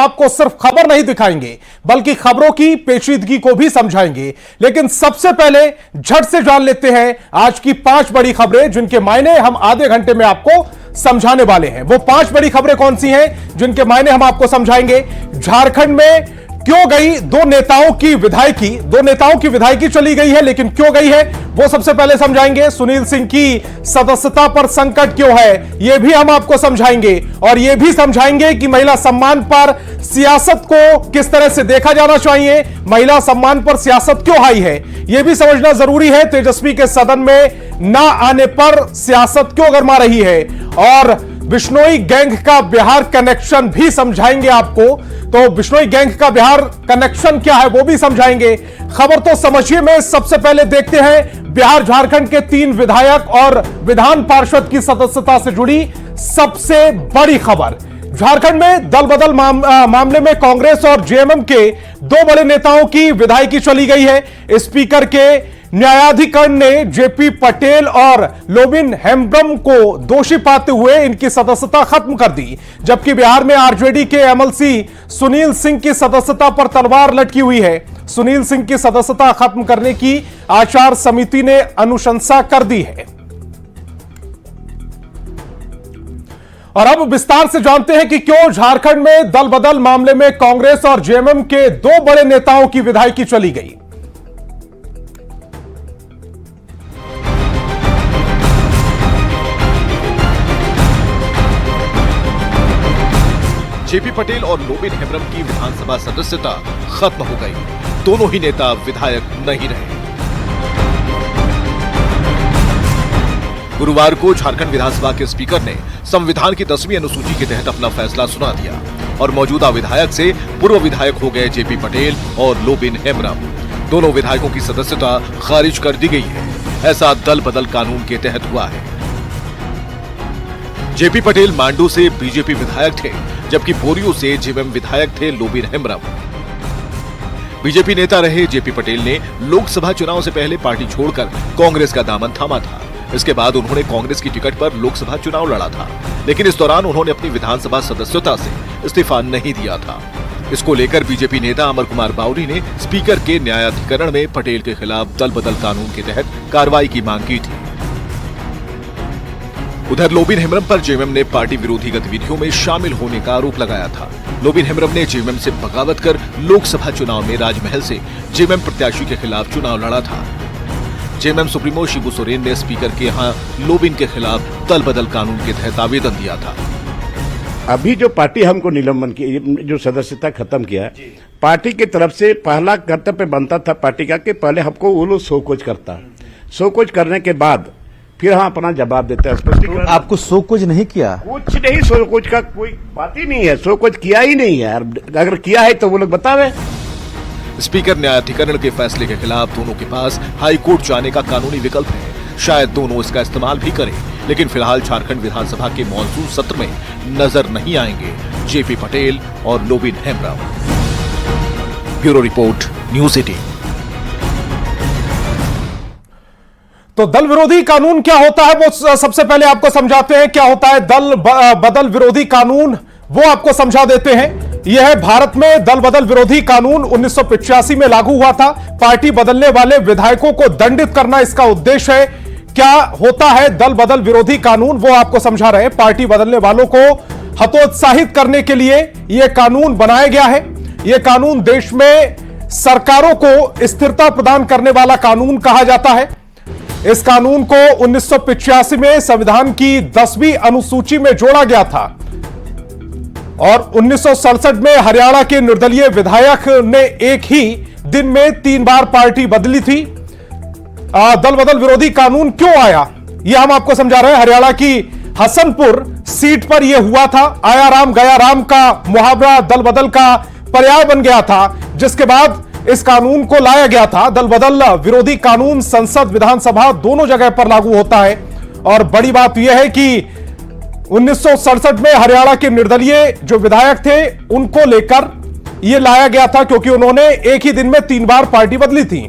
आपको सिर्फ खबर नहीं दिखाएंगे बल्कि खबरों की पेचीदगी को भी समझाएंगे। लेकिन सबसे पहले झट से जान लेते हैं आज की 5 बड़ी खबरें जिनके मायने हम आधे घंटे में आपको समझाने वाले हैं। वो 5 बड़ी खबरें कौन सी हैं जिनके मायने हम आपको समझाएंगे। झारखंड में क्यों गई दो नेताओं की विधायकी चली गई है, लेकिन क्यों गई है वो सबसे पहले समझाएंगे। सुनील सिंह की सदस्यता पर संकट क्यों है यह भी हम आपको समझाएंगे, और यह भी समझाएंगे कि महिला सम्मान पर सियासत को किस तरह से देखा जाना चाहिए। महिला सम्मान पर सियासत क्यों हाई है यह भी समझना जरूरी है। तेजस्वी के सदन में ना आने पर सियासत क्यों गरमा रही है, और बिश्नोई गैंग का बिहार कनेक्शन भी समझाएंगे आपको। तो बिश्नोई गैंग का बिहार कनेक्शन क्या है वो भी समझाएंगे। खबर तो समझिए में सबसे पहले देखते हैं बिहार झारखंड के 3 विधायक और विधान पार्षद की सदस्यता से जुड़ी सबसे बड़ी खबर। झारखंड में दल बदल मामले में कांग्रेस और जेएमएम के 2 बड़े नेताओं की विधायकी चली गई है। स्पीकर के न्यायाधिकरण ने जेपी पटेल और लोबिन हेम्ब्रम को दोषी पाते हुए इनकी सदस्यता खत्म कर दी, जबकि बिहार में आरजेडी के एमएलसी सुनील सिंह की सदस्यता पर तलवार लटकी हुई है। सुनील सिंह की सदस्यता खत्म करने की आचार समिति ने अनुशंसा कर दी है। और अब विस्तार से जानते हैं कि क्यों झारखंड में दल बदल मामले में कांग्रेस और जेएमएम के 2 बड़े नेताओं की विधायकी चली गई। जेपी पटेल और लोबिन हेम्ब्रम की विधानसभा सदस्यता खत्म हो गई। दोनों ही नेता विधायक नहीं रहे। गुरुवार को झारखंड विधानसभा के स्पीकर ने संविधान की 10वीं अनुसूची के तहत अपना फैसला सुना दिया और मौजूदा विधायक से पूर्व विधायक हो गए जेपी पटेल और लोबिन हेम्ब्रम। दोनों विधायकों की सदस्यता खारिज कर दी गई है। ऐसा दल बदल कानून के तहत हुआ है। जेपी पटेल मांडू से बीजेपी विधायक थे, जबकि बोरियो से जेएमएम विधायक थे लोबिन हेम्ब्रम। बीजेपी नेता रहे जेपी पटेल ने लोकसभा चुनाव से पहले पार्टी छोड़कर कांग्रेस का दामन थामा था। इसके बाद उन्होंने कांग्रेस की टिकट पर लोकसभा चुनाव लड़ा था, लेकिन इस दौरान उन्होंने अपनी विधानसभा सदस्यता से इस्तीफा नहीं दिया था। इसको लेकर बीजेपी नेता अमर कुमार बावरी ने स्पीकर के न्यायाधिकरण में पटेल के खिलाफ दल बदल कानून के तहत कार्रवाई की मांग की थी। उधर लोबिन हेम्ब्रम पर जेएमएम ने पार्टी विरोधी गतिविधियों में शामिल होने का आरोप लगाया था। लोबिन हेम्ब्रम ने जेएमएम से बगावत कर लोकसभा चुनाव में राजमहल से जेएमएम प्रत्याशी के खिलाफ चुनाव लड़ा था। जेएमएम सुप्रीमो शिबू सोरेन ने स्पीकर के यहां लोबिन के खिलाफ दल बदल कानून के तहत आवेदन दिया था। अभी जो पार्टी हमको निलंबन की, जो सदस्यता खत्म किया, पार्टी की तरफ से पहला कर्तव्य बनता था पार्टी का कि पहले हमको वो लोग शोकोज करता, शोकोज करने के बाद फिर हम अपना जवाब देते हैं। आपको शोकोज नहीं किया? कुछ नहीं, शोकोज का कोई बात ही नहीं है, शोकोज किया ही नहीं है। अगर किया है तो वो लोग बतावे। स्पीकर न्यायाधिकरण के फैसले के खिलाफ दोनों के पास हाई कोर्ट जाने का कानूनी विकल्प है। शायद दोनों इसका इस्तेमाल भी करें, लेकिन फिलहाल झारखंड विधानसभा के मॉनसून सत्र में नजर नहीं आएंगे जेपी पटेल और Lobin Hembrom. Bureau report, news 18। तो दल विरोधी कानून क्या होता है वो सबसे पहले आपको समझाते हैं। क्या होता है दल बदल विरोधी कानून वो आपको समझा देते हैं। यह है भारत में दल बदल विरोधी कानून 1985 में लागू हुआ था। पार्टी बदलने वाले विधायकों को दंडित करना इसका उद्देश्य है। क्या होता है दल बदल विरोधी कानून वो आपको समझा रहे हैं। पार्टी बदलने वालों को हतोत्साहित करने के लिए यह कानून बनाया गया है। यह कानून देश में सरकारों को स्थिरता प्रदान करने वाला कानून कहा जाता है। इस कानून को 1985 में संविधान की 10वीं अनुसूची में जोड़ा गया था और 1967 में हरियाणा के निर्दलीय विधायक ने एक ही दिन में 3 बार पार्टी बदली थी। दल बदल विरोधी कानून क्यों आया यह हम आपको समझा रहे हैं। हरियाणा की हसनपुर सीट पर यह हुआ था। आया राम गया राम का मुहावरा दल बदल का पर्याय बन गया था, जिसके बाद इस कानून को लाया गया था। दल बदल विरोधी कानून संसद विधानसभा दोनों जगह पर लागू होता है। और बड़ी बात यह है कि 1967 में हरियाणा के निर्दलीय जो विधायक थे उनको लेकर यह लाया गया था, क्योंकि उन्होंने एक ही दिन में 3 बार पार्टी बदली थी।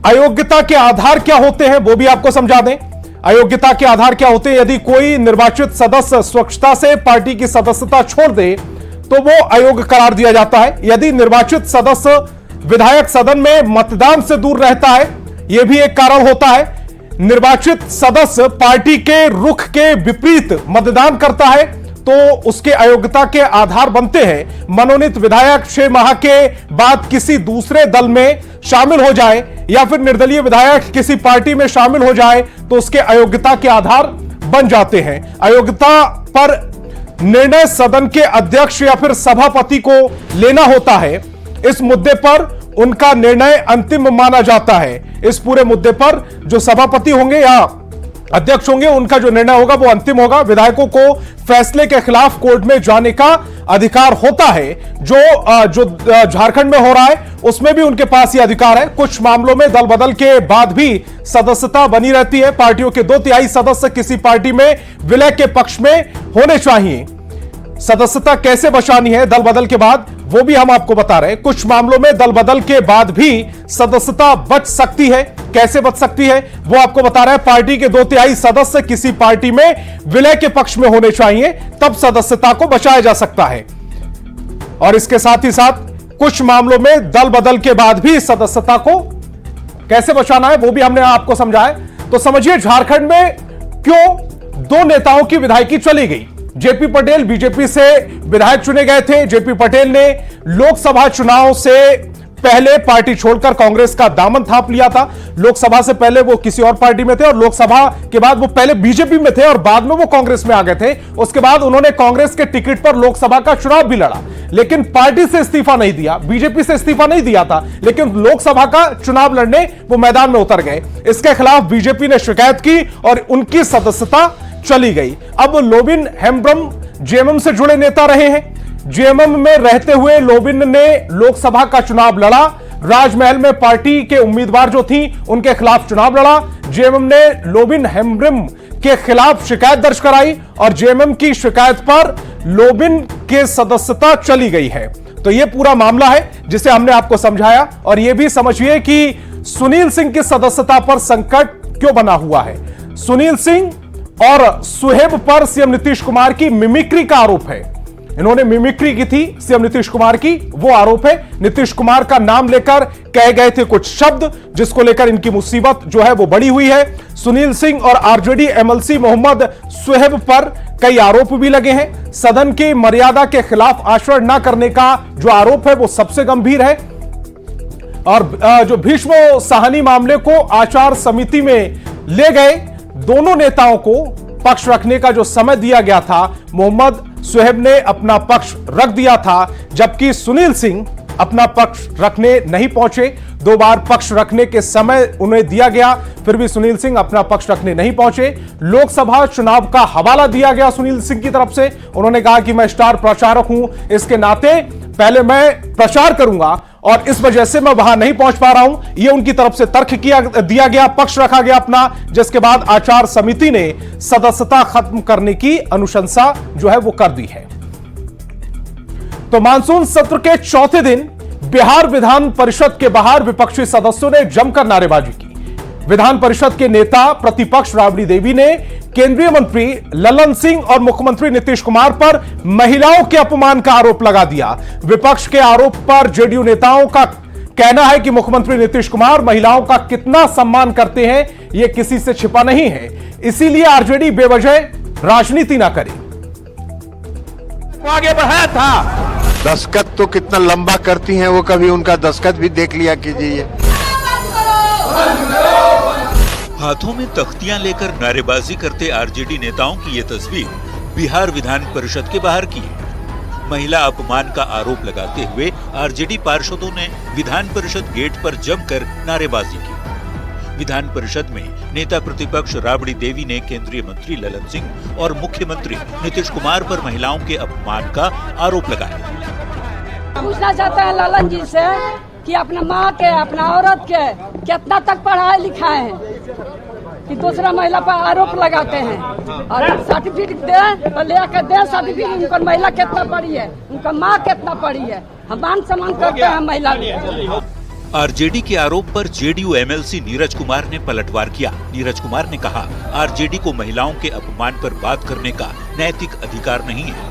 अयोग्यता के आधार क्या होते हैं वो भी आपको समझा दें। अयोग्यता के आधार क्या होते हैं। यदि कोई निर्वाचित सदस्य स्वच्छता से पार्टी की सदस्यता छोड़ दे तो वो अयोग्य करार दिया जाता है। यदि निर्वाचित सदस्य विधायक सदन में मतदान से दूर रहता है, यह भी एक कारण होता है। निर्वाचित सदस्य पार्टी के रुख के विपरीत मतदान करता है तो उसके अयोग्यता के आधार बनते हैं। मनोनीत विधायक 6 माह के बाद किसी दूसरे दल में शामिल हो जाए या फिर निर्दलीय विधायक किसी पार्टी में शामिल हो जाए तो उसके अयोग्यता के आधार बन जाते हैं। अयोग्यता पर निर्णय सदन के अध्यक्ष या फिर सभापति को लेना होता है। इस मुद्दे पर उनका निर्णय अंतिम माना जाता है। इस पूरे मुद्दे पर जो सभापति होंगे या अध्यक्ष होंगे, उनका जो निर्णय होगा वो अंतिम होगा। विधायकों को फैसले के खिलाफ कोर्ट में जाने का अधिकार होता है। जो झारखंड में हो रहा है उसमें भी उनके पास ये अधिकार है। कुछ मामलों में दल बदल के बाद भी सदस्यता बनी रहती है। पार्टियों के 2/3 सदस्य किसी पार्टी में विलय के पक्ष में होने चाहिए। सदस्यता कैसे बचानी है दल बदल के बाद, वो भी हम आपको बता रहे हैं। कुछ मामलों में दल बदल के बाद भी सदस्यता बच सकती है। कैसे बच सकती है वो आपको बता रहे हैं। पार्टी के 2/3 सदस्य किसी पार्टी में विलय के पक्ष में होने चाहिए, तब सदस्यता को बचाया जा सकता है। और इसके साथ ही साथ कुछ मामलों में दल बदल के बाद भी सदस्यता को कैसे बचाना है वो भी हमने आपको समझाया। तो समझिए झारखंड में क्यों 2 नेताओं की विधायकी चली गई। जेपी पटेल बीजेपी से विधायक चुने गए थे। जेपी पटेल ने लोकसभा चुनाव से पहले पार्टी छोड़कर कांग्रेस का दामन थाप लिया था। लोकसभा से पहले वो किसी और पार्टी में थे और लोकसभा के बाद वो पहले बीजेपी में थे और बाद में वो कांग्रेस में आ गए थे। उसके बाद उन्होंने कांग्रेस के टिकट पर लोकसभा का चुनाव भी लड़ा, लेकिन पार्टी से इस्तीफा नहीं दिया, बीजेपी से इस्तीफा नहीं दिया था, लेकिन लोकसभा का चुनाव लड़ने वो मैदान में उतर गए। इसके खिलाफ बीजेपी ने शिकायत की और उनकी सदस्यता चली गई। अब लोबिन हेम्ब्रम जेएमएम से जुड़े नेता रहे हैं। जेएमएम में रहते हुए लोबिन ने लोकसभा का चुनाव लड़ा। राजमहल में पार्टी के उम्मीदवार जो थी उनके खिलाफ चुनाव लड़ा। जेएमएम ने लोबिन हेम्ब्रम के खिलाफ शिकायत दर्ज कराई और जेएमएम की शिकायत पर लोबिन के सदस्यता चली गई है। तो यह पूरा मामला है जिसे हमने आपको समझाया। और यह भी समझिए कि सुनील सिंह की सदस्यता पर संकट क्यों बना हुआ है। सुनील सिंह और सुहेब पर सीएम नीतीश कुमार की मिमिक्री का आरोप है। इन्होंने मिमिक्री की थी सीएम नीतीश कुमार की, वो आरोप है। नीतीश कुमार का नाम लेकर कहे गए थे कुछ शब्द, जिसको लेकर इनकी मुसीबत जो है वो बड़ी हुई है। सुनील सिंह और आरजेडी एमएलसी मोहम्मद सुहेब पर कई आरोप भी लगे हैं। सदन की मर्यादा के खिलाफ आचरण न करने का जो आरोप है वो सबसे गंभीर है। और जो भीष्म साहनी मामले को आचार समिति में ले गए, दोनों नेताओं को पक्ष रखने का जो समय दिया गया था, मोहम्मद सुहेब ने अपना पक्ष रख दिया था, जबकि सुनील सिंह अपना पक्ष रखने नहीं पहुंचे। 2 बार पक्ष रखने के समय उन्हें दिया गया, फिर भी सुनील सिंह अपना पक्ष रखने नहीं पहुंचे। लोकसभा चुनाव का हवाला दिया गया सुनील सिंह की तरफ से। उन्होंने कहा कि मैं स्टार प्रचारक हूं, इसके नाते पहले मैं प्रचार करूंगा और इस वजह से मैं वहां नहीं पहुंच पा रहा हूं। यह उनकी तरफ से तर्क दिया गया, पक्ष रखा गया अपना, जिसके बाद आचार समिति ने सदस्यता खत्म करने की अनुशंसा जो है वो कर दी है। तो मानसून सत्र के चौथे दिन बिहार विधान परिषद के बाहर विपक्षी सदस्यों ने जमकर नारेबाजी की। विधान परिषद के नेता प्रतिपक्ष राबड़ी देवी ने केंद्रीय मंत्री ललन सिंह और मुख्यमंत्री नीतीश कुमार पर महिलाओं के अपमान का आरोप लगा दिया। विपक्ष के आरोप पर जेडीयू नेताओं का कहना है कि मुख्यमंत्री नीतीश कुमार महिलाओं का कितना सम्मान करते हैं यह किसी से छिपा नहीं है, इसीलिए आरजेडी बेवजह राजनीति ना करे। आगे बढ़ाया था। दस्तखत तो कितना लंबा करती हैं, वो कभी उनका दस्तखत भी देख लिया कीजिए। हाथों में तख्तियां लेकर नारेबाजी करते आरजेडी नेताओं की ये तस्वीर बिहार विधान परिषद के बाहर की है। महिला अपमान का आरोप लगाते हुए आरजेडी पार्षदों ने विधान परिषद गेट पर जमकर नारेबाजी की। विधान परिषद में नेता प्रतिपक्ष राबड़ी देवी ने केंद्रीय मंत्री ललन सिंह और मुख्यमंत्री नीतीश कुमार पर महिलाओं के अपमान का आरोप लगाया। पूछना चाहते हैं ललन जी से कि अपना माँ के, अपना औरत के कितना तक पढ़ाए लिखाए हैं कि दूसरा महिला पर आरोप लगाते हैं और सर्टिफिकेट दे तो लेकर दे सर्टिफिकेट। उनका महिला कितना पढ़ी है, उनका माँ कितना पढ़ी है, हम मान सम्मान करते हैं महिला। आरजेडी के आरोप पर जेडीयू एमएलसी नीरज कुमार ने पलटवार किया। नीरज कुमार ने कहा, आरजेडी को महिलाओं के अपमान पर बात करने का नैतिक अधिकार नहीं है।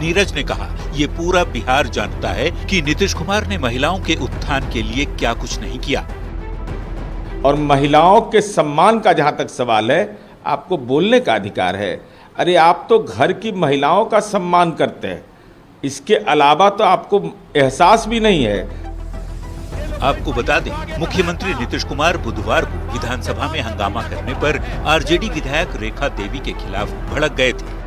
नीरज ने कहा, ये पूरा बिहार जानता है कि नीतीश कुमार ने महिलाओं के उत्थान के लिए क्या कुछ नहीं किया। और महिलाओं के सम्मान का जहां तक सवाल है, आपको बोलने का अधिकार है। अरे आप तो घर की महिलाओं का सम्मान करते हैं, इसके अलावा तो आपको एहसास भी नहीं है। आपको बता दें, मुख्यमंत्री नीतीश कुमार बुधवार को विधानसभा में हंगामा करने पर आरजेडी विधायक रेखा देवी के खिलाफ भड़क गए थे।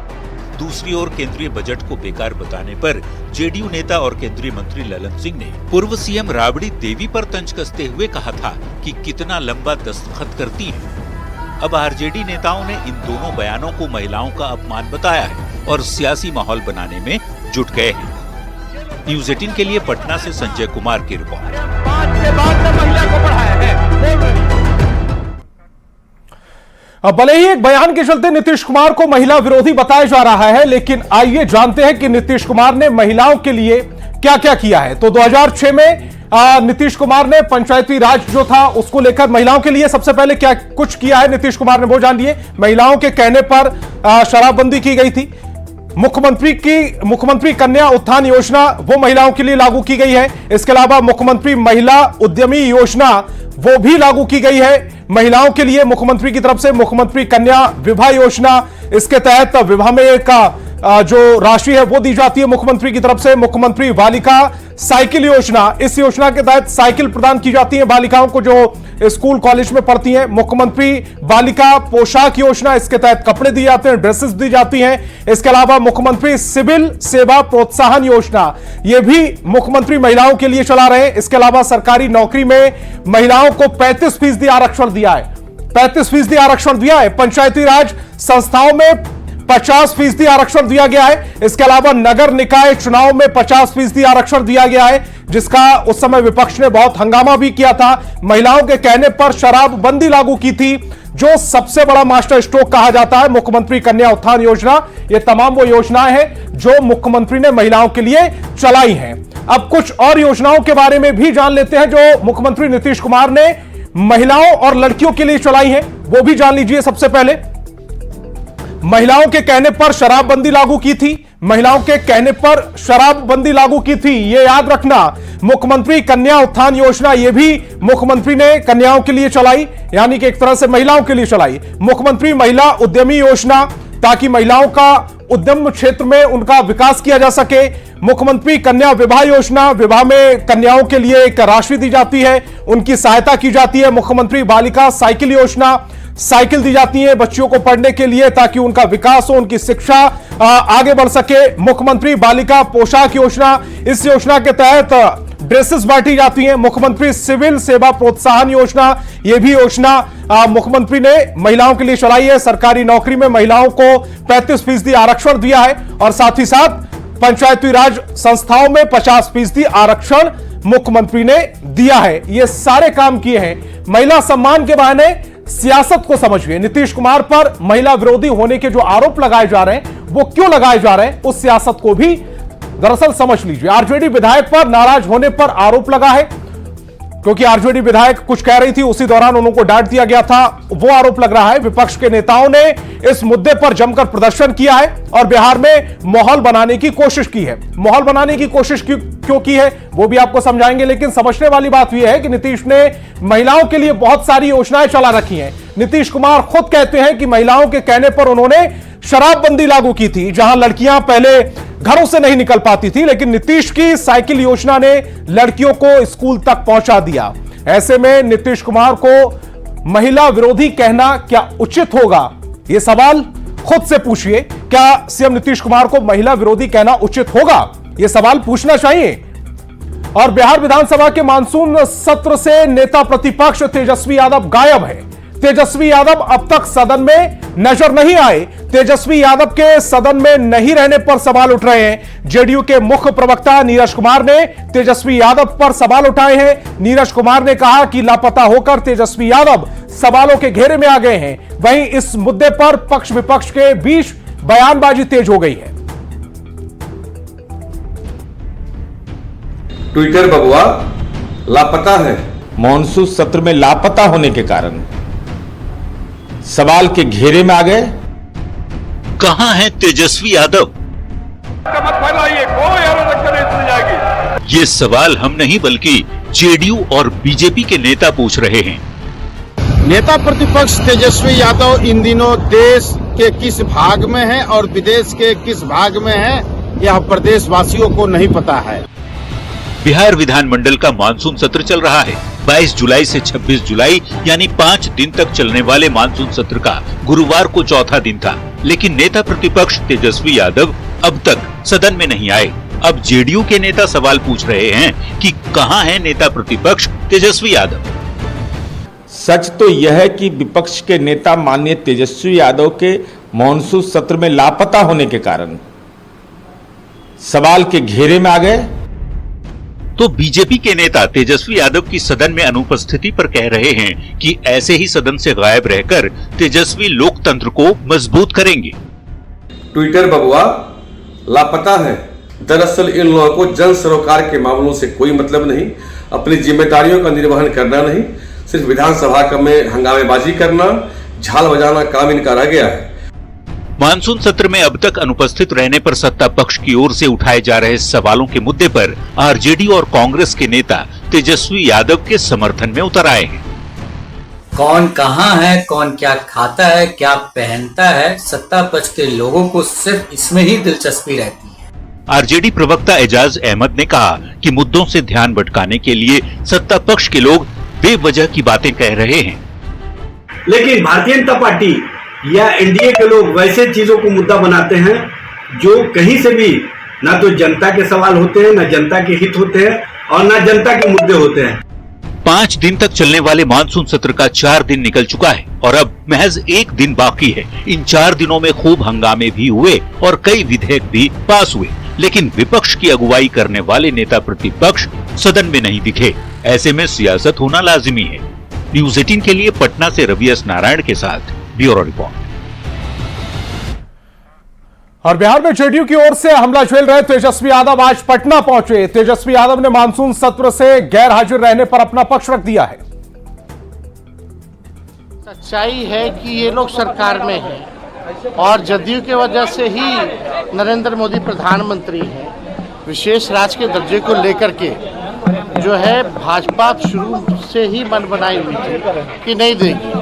दूसरी ओर केंद्रीय बजट को बेकार बताने पर जेडीयू नेता और केंद्रीय मंत्री ललन सिंह ने पूर्व सीएम राबड़ी देवी पर तंज कसते हुए कहा था कि कितना लंबा दस्तखत करती है। अब आरजेडी नेताओं ने इन दोनों बयानों को महिलाओं का अपमान बताया है और सियासी माहौल बनाने में जुट गए हैं। न्यूज़ 18 के लिए पटना से संजय कुमार की रिपोर्ट। अब भले ही एक बयान के चलते नीतीश कुमार को महिला विरोधी बताया जा रहा है, लेकिन आइए जानते हैं कि नीतीश कुमार ने महिलाओं के लिए क्या क्या किया है। तो 2006 में नीतीश कुमार ने पंचायती राज जो था उसको लेकर महिलाओं के लिए सबसे पहले क्या कुछ किया है नीतीश कुमार ने, वो जान लिए। महिलाओं के कहने पर शराबबंदी की गई थी। मुख्यमंत्री कन्या उत्थान योजना वो महिलाओं के लिए लागू की गई है। इसके अलावा मुख्यमंत्री महिला उद्यमी योजना वो भी लागू की गई है महिलाओं के लिए मुख्यमंत्री की तरफ से। मुख्यमंत्री कन्या विवाह योजना, इसके तहत विवाह में का जो राशि है वो दी जाती है मुख्यमंत्री की तरफ से। मुख्यमंत्री बालिका साइकिल योजना, इस योजना के तहत साइकिल प्रदान की जाती है बालिकाओं को जो स्कूल कॉलेज में पढ़ती हैं। मुख्यमंत्री बालिका पोशाक योजना, इसके तहत कपड़े दिए जाते हैं, ड्रेसेस दी जाती हैं। इसके अलावा मुख्यमंत्री सिविल सेवा प्रोत्साहन योजना, यह भी मुख्यमंत्री महिलाओं के लिए चला रहे हैं। इसके अलावा सरकारी नौकरी में महिलाओं को 35% आरक्षण दिया है, 35% आरक्षण दिया है। पंचायती राज संस्थाओं में 50% आरक्षण दिया गया है। इसके अलावा नगर निकाय चुनाव में 50% आरक्षण दिया गया है, जिसका उस समय विपक्ष ने बहुत हंगामा भी किया था। महिलाओं के कहने पर शराबबंदी लागू की थी, जो सबसे बड़ा मास्टर स्ट्रोक कहा जाता है मुख्यमंत्री कन्या उत्थान योजना। ये तमाम वो योजनाएं हैं जो मुख्यमंत्री ने महिलाओं के लिए चलाई हैं। अब कुछ और योजनाओं के बारे में भी जान लेते हैं जो मुख्यमंत्री नीतीश कुमार ने महिलाओं और लड़कियों के लिए चलाई हैं, वो भी जान लीजिए। सबसे पहले महिलाओं के कहने पर शराबबंदी लागू की थी, महिलाओं के कहने पर शराबबंदी लागू की थी, ये याद रखना। मुख्यमंत्री कन्या उत्थान योजना, ये भी मुख्यमंत्री ने कन्याओं के लिए चलाई, यानी कि एक तरह से महिलाओं के लिए चलाई। मुख्यमंत्री महिला उद्यमी योजना, ताकि महिलाओं का उद्यम क्षेत्र में उनका विकास किया जा सके। मुख्यमंत्री कन्या विवाह योजना, विवाह में कन्याओं के लिए एक राशि दी जाती है, उनकी सहायता की जाती है। मुख्यमंत्री बालिका साइकिल योजना, साइकिल दी जाती है बच्चियों को पढ़ने के लिए ताकि उनका विकास हो, उनकी शिक्षा आगे बढ़ सके। मुख्यमंत्री बालिका पोशाक योजना, इस योजना के तहत ड्रेसेस बांटी जाती हैं। मुख्यमंत्री सिविल सेवा प्रोत्साहन योजना, यह भी योजना मुख्यमंत्री ने महिलाओं के लिए चलाई है। सरकारी नौकरी में महिलाओं को 35% आरक्षण दिया है और साथ ही साथ पंचायती राज संस्थाओं में 50% आरक्षण मुख्यमंत्री ने दिया है। ये सारे काम किए हैं। महिला सम्मान के बहाने सियासत को समझिए। नीतीश कुमार पर महिला विरोधी होने के जो आरोप लगाए जा रहे हैं वो क्यों लगाए जा रहे हैं, उस सियासत को भी दरअसल समझ लीजिए। आरजेडी विधायक पर नाराज होने पर आरोप लगा है, क्योंकि आरजेडी विधायक कुछ कह रही थी, उसी दौरान उनको डांट दिया गया था, वो आरोप लग रहा है। विपक्ष के नेताओं ने इस मुद्दे पर जमकर प्रदर्शन किया है और बिहार में माहौल बनाने की कोशिश की है। माहौल बनाने की कोशिश क्यों की है वो भी आपको समझाएंगे, लेकिन समझने वाली बात यह है कि नीतीश ने महिलाओं के लिए बहुत सारी योजनाएं चला रखी हैं। नीतीश कुमार खुद कहते हैं कि महिलाओं के कहने पर उन्होंने शराबबंदी लागू की थी, जहां लड़कियां पहले घरों से नहीं निकल पाती थी, लेकिन नीतीश की साइकिल योजना ने लड़कियों को स्कूल तक पहुंचा दिया। ऐसे में नीतीश कुमार को महिला विरोधी कहना क्या उचित होगा, यह सवाल खुद से पूछिए। क्या सीएम नीतीश कुमार को महिला विरोधी कहना उचित होगा, यह सवाल पूछना चाहिए। और बिहार विधानसभा के मानसून सत्र से नेता प्रतिपक्ष तेजस्वी यादव गायब है। तेजस्वी यादव अब तक सदन में नजर नहीं आए। तेजस्वी यादव के सदन में नहीं रहने पर सवाल उठ रहे हैं। जेडीयू के मुख्य प्रवक्ता नीरज कुमार ने तेजस्वी यादव पर सवाल उठाए हैं। नीरज कुमार ने कहा कि लापता होकर तेजस्वी यादव सवालों के घेरे में आ गए हैं। वहीं इस मुद्दे पर पक्ष विपक्ष के बीच बयानबाजी तेज हो गई है। ट्विटर बबुआ लापता है। मॉनसून सत्र में लापता होने के कारण सवाल के घेरे में आ गए। कहां है तेजस्वी यादव? ये सवाल हम नहीं बल्कि जेडीयू और बीजेपी के नेता पूछ रहे हैं। नेता प्रतिपक्ष तेजस्वी यादव इन दिनों देश के किस भाग में है और विदेश के किस भाग में है, यह प्रदेशवासियों को नहीं पता है। बिहार विधानमंडल का मानसून सत्र चल रहा है। 22 जुलाई से 26 जुलाई यानी 5 दिन तक चलने वाले मानसून सत्र का गुरुवार को चौथा दिन था, लेकिन नेता प्रतिपक्ष तेजस्वी यादव अब तक सदन में नहीं आए। अब जेडीयू के नेता सवाल पूछ रहे हैं कि कहां है नेता प्रतिपक्ष तेजस्वी यादव। सच तो यह है कि विपक्ष के नेता माननीय तेजस्वी यादव के मॉनसून सत्र में लापता होने के कारण सवाल के घेरे में आ गए। तो बीजेपी के नेता तेजस्वी यादव की सदन में अनुपस्थिति पर कह रहे हैं कि ऐसे ही सदन से गायब रहकर तेजस्वी लोकतंत्र को मजबूत करेंगे। ट्विटर बबुआ लापता है। दरअसल इन लोगों को जन सरोकार के मामलों से कोई मतलब नहीं, अपनी जिम्मेदारियों का निर्वहन करना नहीं, सिर्फ विधानसभा में हंगामेबाजी करना, झाल बजाना काम इनका रह गया है। मानसून सत्र में अब तक अनुपस्थित रहने पर सत्ता पक्ष की ओर से उठाए जा रहे सवालों के मुद्दे पर आरजेडी और कांग्रेस के नेता तेजस्वी यादव के समर्थन में उतर आए हैं। कौन कहां है, कौन क्या खाता है, क्या पहनता है, सत्ता पक्ष के लोगों को सिर्फ इसमें ही दिलचस्पी रहती है। आरजेडी प्रवक्ता एजाज अहमद ने कहा कि मुद्दों से ध्यान भटकाने के लिए सत्ता पक्ष के लोग बेवजह की बातें कह रहे हैं, लेकिन भारतीय जनता पार्टी या एनडीए के लोग वैसे चीजों को मुद्दा बनाते हैं जो कहीं से भी ना तो जनता के सवाल होते हैं, ना जनता के हित होते हैं और ना जनता के मुद्दे होते हैं। 5 दिन तक चलने वाले मानसून सत्र का 4 दिन निकल चुका है और अब महज 1 दिन बाकी है। इन 4 दिनों में खूब हंगामे भी हुए और कई विधेयक भी पास हुए, लेकिन विपक्ष की अगुवाई करने वाले नेता प्रतिपक्ष सदन में नहीं दिखे। ऐसे में सियासत होना लाजिमी है। न्यूज़ 18 के लिए पटना से रवि एस नारायण के साथ ब्यूरो रिपोर्ट। और बिहार में जेडीयू की ओर से हमला झेल रहे तेजस्वी यादव आज पटना पहुंचे। तेजस्वी यादव ने मानसून सत्र से गैर हाजिर रहने पर अपना पक्ष रख दिया है। सच्चाई है कि ये लोग सरकार में हैं और जदयू के वजह से ही नरेंद्र मोदी प्रधानमंत्री हैं। विशेष राज्य के दर्जे को लेकर के जो है भाजपा शुरू से ही मन बनाई हुई थी कि नहीं देगी,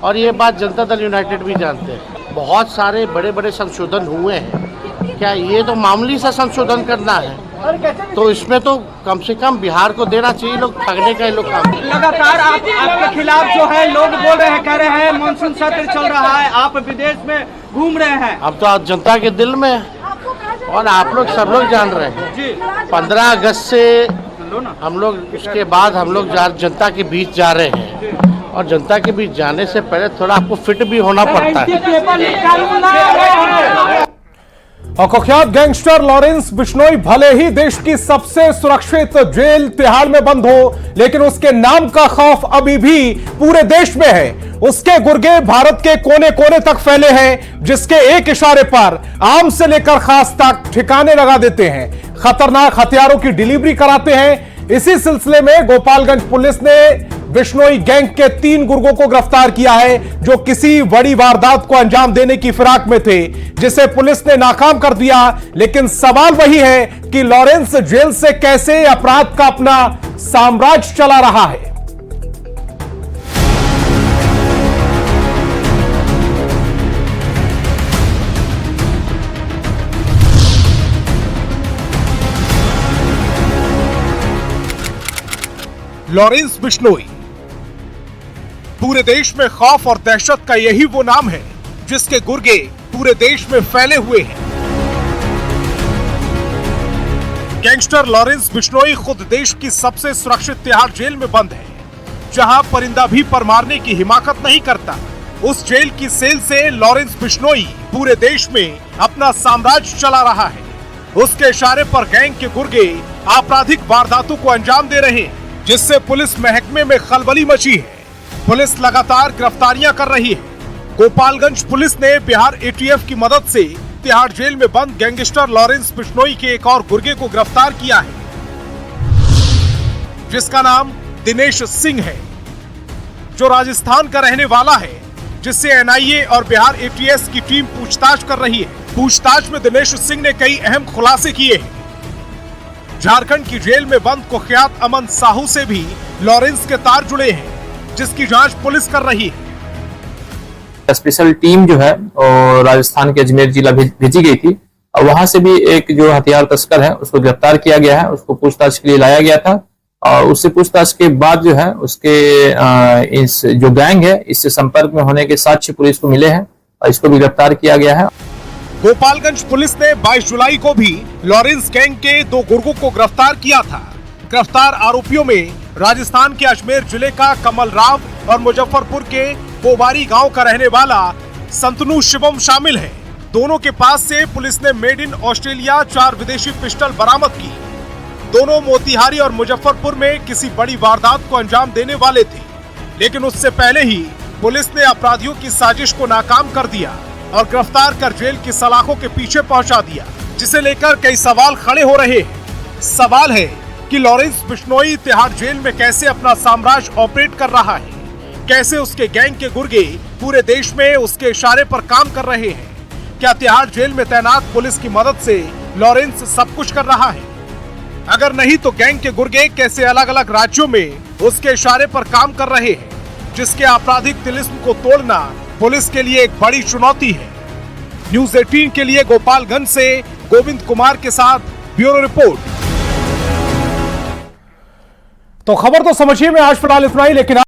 और ये बात जनता दल यूनाइटेड भी जानते हैं। बहुत सारे बड़े बड़े संशोधन हुए हैं, क्या ये तो मामूली सा संशोधन करना है, तो इसमें तो कम से कम बिहार को देना चाहिए। लोग ठगने का लोग काम लगातार आपके खिलाफ जो है लोग बोल रहे हैं, कह रहे हैं मानसून सत्र चल रहा है, आप विदेश में घूम रहे हैं। अब तो आप जनता के दिल में और आप लोग सब लोग जान रहे हैं। 15 अगस्त से हम लोग उसके बाद हम लोग जनता के बीच जा रहे हैं और जनता के बीच जाने से पहले थोड़ा आपको फिट भी होना पड़ता है। और कुख्यात गैंगस्टर लॉरेंस बिश्नोई भले ही देश की सबसे सुरक्षित जेल तिहाड़ में बंद हो, लेकिन उसके नाम का खौफ अभी भी पूरे देश में है। उसके गुर्गे भारत के कोने कोने तक फैले हैं, जिसके एक इशारे पर आम से लेकर खास तक ठिकाने लगा देते हैं, खतरनाक हथियारों की डिलीवरी कराते हैं। इसी सिलसिले में गोपालगंज पुलिस ने बिश्नोई गैंग के 3 गुर्गों को गिरफ्तार किया है, जो किसी बड़ी वारदात को अंजाम देने की फिराक में थे, जिसे पुलिस ने नाकाम कर दिया। लेकिन सवाल वही है कि लॉरेंस जेल से कैसे अपराध का अपना साम्राज्य चला रहा है। लॉरेंस बिश्नोई पूरे देश में खौफ और दहशत का यही वो नाम है जिसके गुर्गे पूरे देश में फैले हुए हैं। गैंगस्टर लॉरेंस बिश्नोई खुद देश की सबसे सुरक्षित तिहाड़ जेल में बंद है, जहां परिंदा भी पर मारने की हिमाकत नहीं करता। उस जेल की सेल से लॉरेंस बिश्नोई पूरे देश में अपना साम्राज्य चला रहा है। उसके इशारे पर गैंग के गुर्गे आपराधिक वारदातों को अंजाम दे रहे हैं, जिससे पुलिस महकमे में खलबली मची है। पुलिस लगातार गिरफ्तारियां कर रही है। गोपालगंज पुलिस ने बिहार एटीएफ की मदद से तिहाड़ जेल में बंद गैंगस्टर लॉरेंस बिश्नोई के एक और गुर्गे को गिरफ्तार किया है, जिसका नाम दिनेश सिंह है, जो राजस्थान का रहने वाला है, जिससे एनआईए और बिहार एटीएस की टीम पूछताछ कर रही है। पूछताछ में दिनेश सिंह ने कई अहम खुलासे किए हैं। झारखंड की जेल में बंद कुख्यात अमन साहू से भी लॉरेंस के तार जुड़े हैं, जिसकी जांच पुलिस कर रही है। स्पेशल टीम जो है और राजस्थान के अजमेर जिला भेजी गई थी और वहां से भी एक जो हथियार तस्कर है उसको गिरफ्तार किया गया है, उसको पूछताछ के लिए लाया गया था और उससे पूछताछ के बाद जो है उसके इस जो गैंग है इससे संपर्क में होने के साक्ष्य पुलिस को मिले हैं और इसको भी गिरफ्तार किया गया है। गोपालगंज पुलिस ने 22 जुलाई को भी लॉरेंस गैंग के 2 गुर्गों को गिरफ्तार किया था। गिरफ्तार आरोपियों में राजस्थान के अजमेर जिले का कमल राव और मुजफ्फरपुर के पोबारी गांव का रहने वाला संतनु शिवम शामिल है। दोनों के पास से पुलिस ने मेड इन ऑस्ट्रेलिया 4 विदेशी पिस्टल बरामद की। दोनों मोतिहारी और मुजफ्फरपुर में किसी बड़ी वारदात को अंजाम देने वाले थे, लेकिन उससे पहले ही पुलिस ने अपराधियों की साजिश को नाकाम कर दिया और गिरफ्तार कर जेल की सलाखों के पीछे पहुंचा दिया, जिसे लेकर कई सवाल खड़े हो रहे हैं। सवाल है कि लॉरेंस बिश्नोई तिहाड़ जेल में कैसे अपना साम्राज्य ऑपरेट कर रहा है, कैसे उसके गैंग के गुर्गे पूरे देश में उसके इशारे पर काम कर रहे हैं। क्या तिहाड़ जेल में तैनात पुलिस की मदद से लॉरेंस सब कुछ कर रहा है? अगर नहीं तो गैंग के गुर्गे कैसे अलग अलग राज्यों में उसके इशारे पर काम कर रहे हैं, जिसके आपराधिक तिलिस्म को तोड़ना पुलिस के लिए एक बड़ी चुनौती है। न्यूज़ 18 के लिए गोपालगंज से गोविंद कुमार के साथ ब्यूरो रिपोर्ट। तो खबर तो समझिए, मैं आज फिलहाल इतना ही, लेकिन